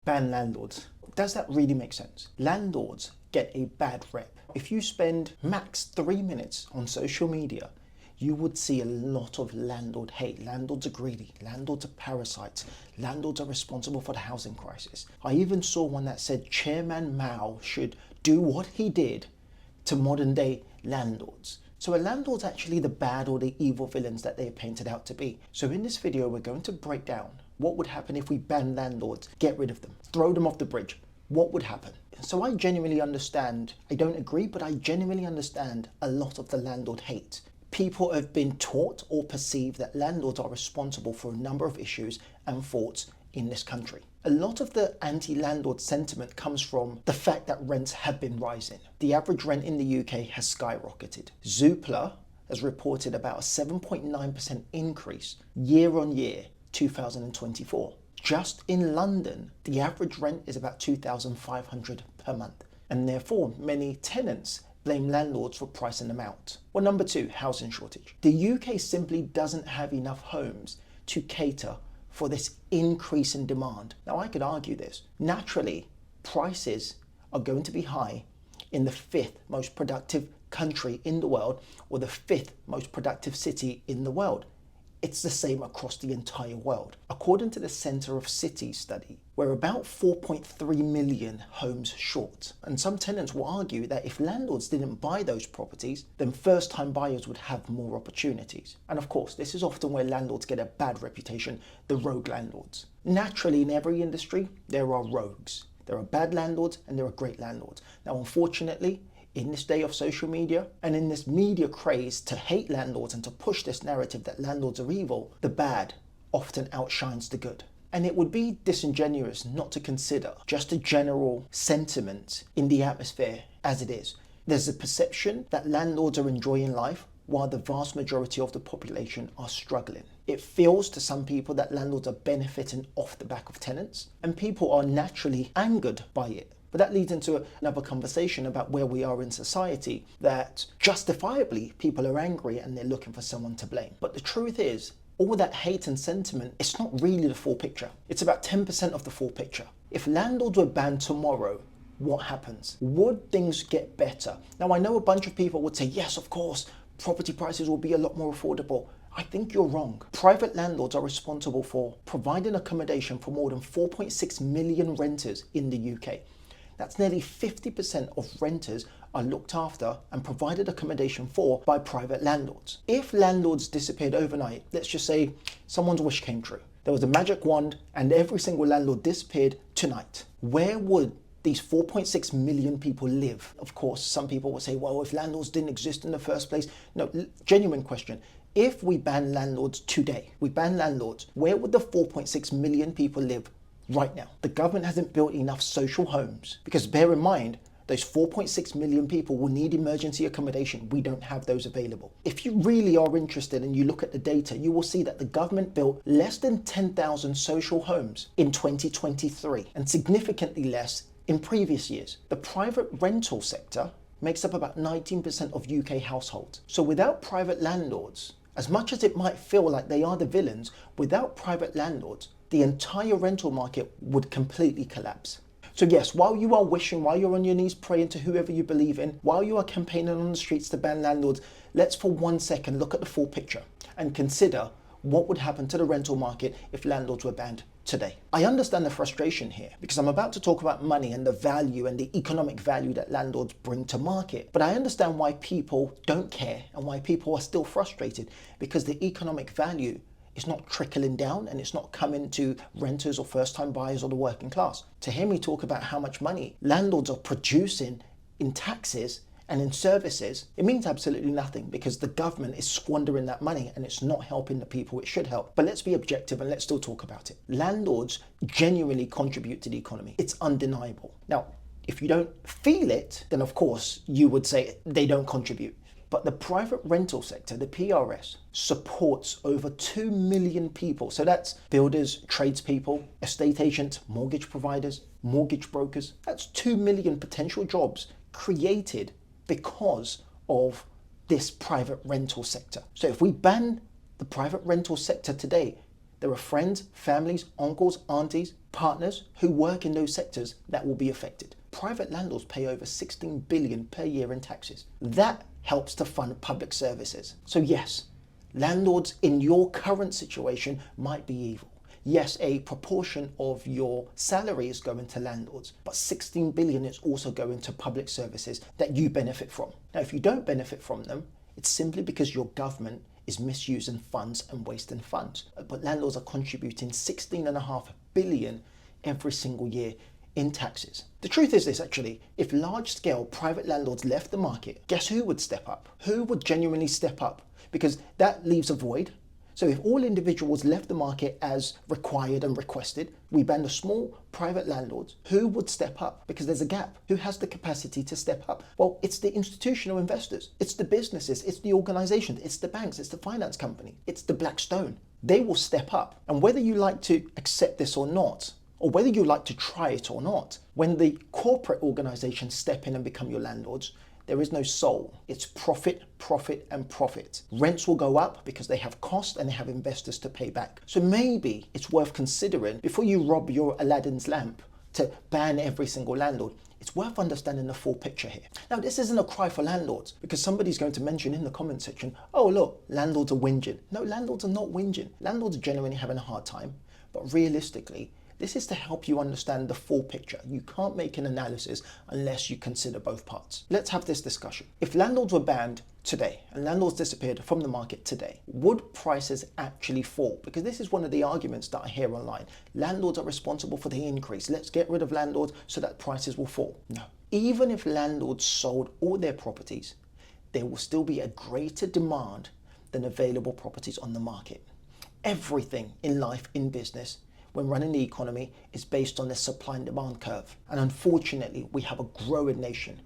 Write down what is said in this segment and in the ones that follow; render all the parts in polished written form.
ban landlords. Does that really make sense? Landlords get a bad rep. If you spend max 3 minutes on social media, you would see a lot of landlord hate. Landlords are greedy, landlords are parasites, landlords are responsible for the housing crisis. I even saw one that said Chairman Mao should do what he did to modern day landlords. So a landlord's actually the bad or the evil villains that they are painted out to be. So in this video, we're going to break down what would happen if we ban landlords, get rid of them, throw them off the bridge. What would happen? So I genuinely understand, I don't agree, but I genuinely understand a lot of the landlord hate. People have been taught or perceived that landlords are responsible for a number of issues and faults in this country. A lot of the anti-landlord sentiment comes from the fact that rents have been rising. The average rent in the UK has skyrocketed. Zoopla has reported about a 7.9% increase year on year, 2024. Just in London, the average rent is about £2,500 per month. And therefore, many tenants blame landlords for pricing them out. Well, number two, housing shortage. The UK simply doesn't have enough homes to cater for this increase in demand. Now, I could argue this. Naturally, prices are going to be high in the fifth most productive country in the world, or the fifth most productive city in the world. It's the same across the entire world. According to the Centre of Cities study, we're about 4.3 million homes short. And some tenants will argue that if landlords didn't buy those properties, then first-time buyers would have more opportunities. And of course, this is often where landlords get a bad reputation, the rogue landlords. Naturally, in every industry, there are rogues. There are bad landlords and there are great landlords. Now, unfortunately, in this day of social media and in this media craze to hate landlords and to push this narrative that landlords are evil, the bad often outshines the good. And it would be disingenuous not to consider just a general sentiment in the atmosphere as it is. There's a perception that landlords are enjoying life while the vast majority of the population are struggling. It feels to some people that landlords are benefiting off the back of tenants, and people are naturally angered by it. But that leads into another conversation about where we are in society, that justifiably people are angry and they're looking for someone to blame. But the truth is, all that hate and sentiment, it's not really the full picture. It's about 10% of the full picture. If landlords were banned tomorrow, what happens? Would things get better? Now, I know a bunch of people would say, yes, of course, property prices will be a lot more affordable. I think you're wrong. Private landlords are responsible for providing accommodation for more than 4.6 million renters in the UK. That's nearly 50% of renters are looked after and provided accommodation for by private landlords. If landlords disappeared overnight, let's just say someone's wish came true. There was a magic wand and every single landlord disappeared tonight. Where would these 4.6 million people live? Of course, some people will say, well, if landlords didn't exist in the first place. No, genuine question. If we ban landlords today, where would the 4.6 million people live right now? The government hasn't built enough social homes, because bear in mind, those 4.6 million people will need emergency accommodation. We don't have those available. If you really are interested and you look at the data, you will see that the government built less than 10,000 social homes in 2023 and significantly less in previous years. The private rental sector makes up about 19% of UK households. So without private landlords, as much as it might feel like they are the villains, without private landlords, the entire rental market would completely collapse. So yes, while you are wishing, while you're on your knees praying to whoever you believe in, while you are campaigning on the streets to ban landlords, let's for 1 second look at the full picture and consider what would happen to the rental market if landlords were banned today. I understand the frustration here because I'm about to talk about money and the value and the economic value that landlords bring to market. But I understand why people don't care and why people are still frustrated, because the economic value is not trickling down and it's not coming to renters or first-time buyers or the working class. To hear me talk about how much money landlords are producing in taxes and in services, it means absolutely nothing, because the government is squandering that money and it's not helping the people it should help. But let's be objective and let's still talk about it. Landlords genuinely contribute to the economy. It's undeniable. Now, if you don't feel it, then of course you would say they don't contribute. But the private rental sector, the PRS, supports over 2 million people. So that's builders, tradespeople, estate agents, mortgage providers, mortgage brokers. That's 2 million potential jobs created because of this private rental sector. So if we ban the private rental sector today, There are friends, families, uncles, aunties, partners who work in those sectors that will be affected. Private landlords pay over 16 billion per year in taxes. That helps to fund public services. So yes, landlords in your current situation might be evil. Yes, a proportion of your salary is going to landlords, but 16 billion is also going to public services that you benefit from. Now, if you don't benefit from them, it's simply because your government is misusing funds and wasting funds. But landlords are contributing 16.5 billion every single year in taxes. The truth is this, actually, if large-scale private landlords left the market, guess who would step up? Who would genuinely step up? Because that leaves a void. So if all individuals left the market as required and requested, we ban the small private landlords, who would step up? Because there's a gap. Who has the capacity to step up? Well, it's the institutional investors, it's the businesses, it's the organizations, it's the banks, it's the finance company, it's the Blackstone. They will step up. And whether you like to accept this or not, or whether you like to try it or not, when the corporate organizations step in and become your landlords, there is no soul. It's profit, profit, and profit. Rents will go up because they have cost and they have investors to pay back. So maybe it's worth considering, before you rob your Aladdin's lamp, to ban every single landlord. It's worth understanding the full picture here. Now, this isn't a cry for landlords, because somebody's going to mention in the comment section, oh look, landlords are whinging. No, landlords are not whinging. Landlords are genuinely having a hard time, but realistically, this is to help you understand the full picture. You can't make an analysis unless you consider both parts. Let's have this discussion. If landlords were banned today and landlords disappeared from the market today, would prices actually fall? Because this is one of the arguments that I hear online. Landlords are responsible for the increase. Let's get rid of landlords so that prices will fall. No. Even if landlords sold all their properties, there will still be a greater demand than available properties on the market. Everything in life, in business, when running the economy, is based on the supply and demand curve. And unfortunately, we have a growing nation.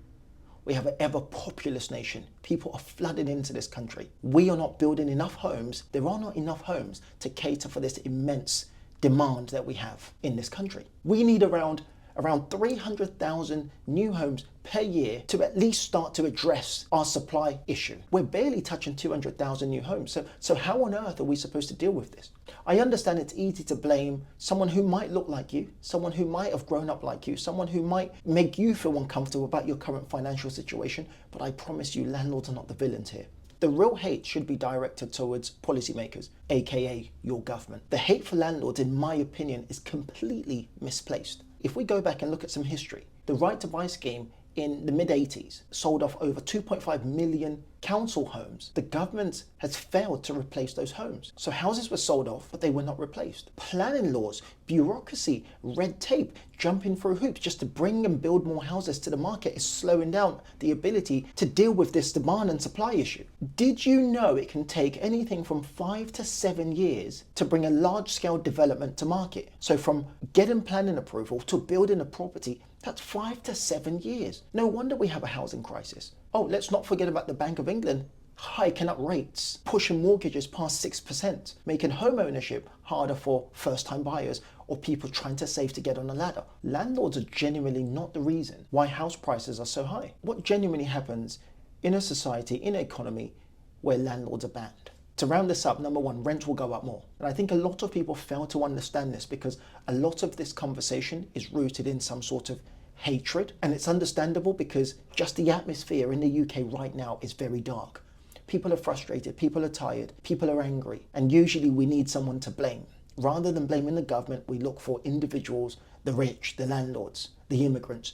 We have an ever populous nation. People are flooding into this country. We are not building enough homes. There are not enough homes to cater for this immense demand that we have in this country. We need around 300,000 new homes per year to at least start to address our supply issue. We're barely touching 200,000 new homes. So how on earth are we supposed to deal with this? I understand it's easy to blame someone who might look like you, someone who might have grown up like you, someone who might make you feel uncomfortable about your current financial situation, but I promise you, landlords are not the villains here. The real hate should be directed towards policymakers, aka your government. The hate for landlords, in my opinion, is completely misplaced. If we go back and look at some history, the right to buy scheme in the mid-80s sold off over 2.5 million council homes. The government has failed to replace those homes. So houses were sold off, but they were not replaced. Planning laws, bureaucracy, red tape, jumping through hoops just to bring and build more houses to the market is slowing down the ability to deal with this demand and supply issue. Did you know it can take anything from 5 to 7 years to bring a large-scale development to market? So from getting planning approval to building a property, that's 5 to 7 years. No wonder we have a housing crisis. Oh, let's not forget about the Bank of England hiking up rates, pushing mortgages past 6%, making home ownership harder for first-time buyers or people trying to save to get on a ladder. Landlords are genuinely not the reason why house prices are so high. What genuinely happens in a society, in an economy where landlords are banned? To round this up, number one, rent will go up more. And I think a lot of people fail to understand this because a lot of this conversation is rooted in some sort of hatred, and it's understandable because just the atmosphere in the UK right now is very dark. People are frustrated, people are tired, people are angry, and usually we need someone to blame. Rather than blaming the government, we look for individuals, the rich, the landlords, the immigrants.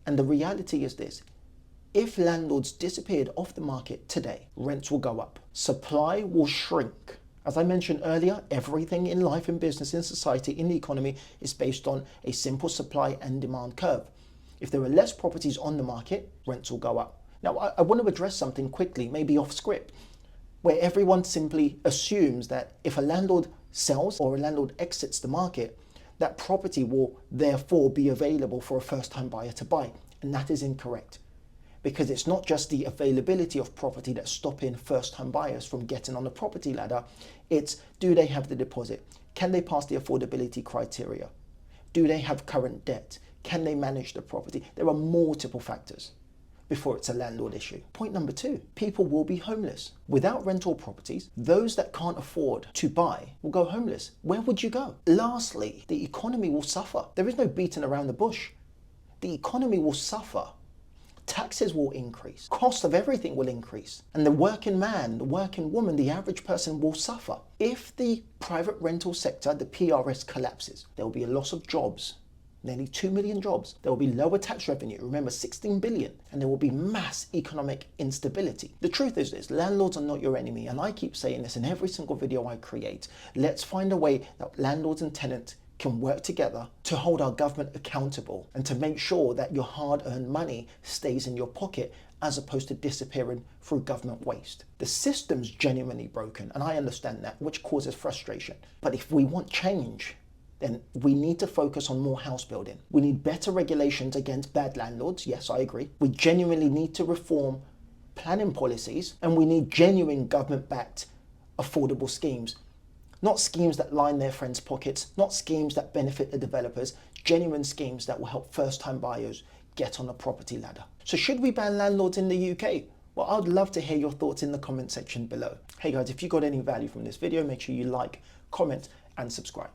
And the reality is this: if landlords disappeared off the market today, rents will go up, supply will shrink. As I mentioned earlier, everything in life, in business, in society, in the economy is based on a simple supply and demand curve. If there are less properties on the market, rents will go up. Now, I want to address something quickly, maybe off script, where everyone simply assumes that if a landlord sells or a landlord exits the market, that property will therefore be available for a first-time buyer to buy. And that is incorrect. Because it's not just the availability of property that's stopping first-time buyers from getting on the property ladder. It's, do they have the deposit? Can they pass the affordability criteria? Do they have current debt? Can they manage the property? There are multiple factors. before it's a landlord issue. Point number 2, people will be homeless. Without rental properties, those that can't afford to buy will go homeless. Where would you go? Lastly, the economy will suffer. There is no beating around the bush. The economy will suffer. Taxes will increase. Cost of everything will increase. And the working man, the working woman, the average person will suffer. If the private rental sector, the PRS, collapses, there will be a loss of jobs. Nearly 2 million jobs. There will be lower tax revenue, remember 16 billion, and there will be mass economic instability. The truth is this, landlords are not your enemy, and I keep saying this in every single video I create. Let's find a way that landlords and tenants can work together to hold our government accountable and to make sure that your hard-earned money stays in your pocket as opposed to disappearing through government waste. The system's genuinely broken, and I understand that, which causes frustration. But if we want change, then we need to focus on more house building. We need better regulations against bad landlords. Yes, I agree. We genuinely need to reform planning policies, and we need genuine government-backed affordable schemes. Not schemes that line their friends' pockets, not schemes that benefit the developers, genuine schemes that will help first-time buyers get on the property ladder. So should we ban landlords in the UK? Well, I'd love to hear your thoughts in the comment section below. Hey guys, if you got any value from this video, make sure you like, comment, and subscribe.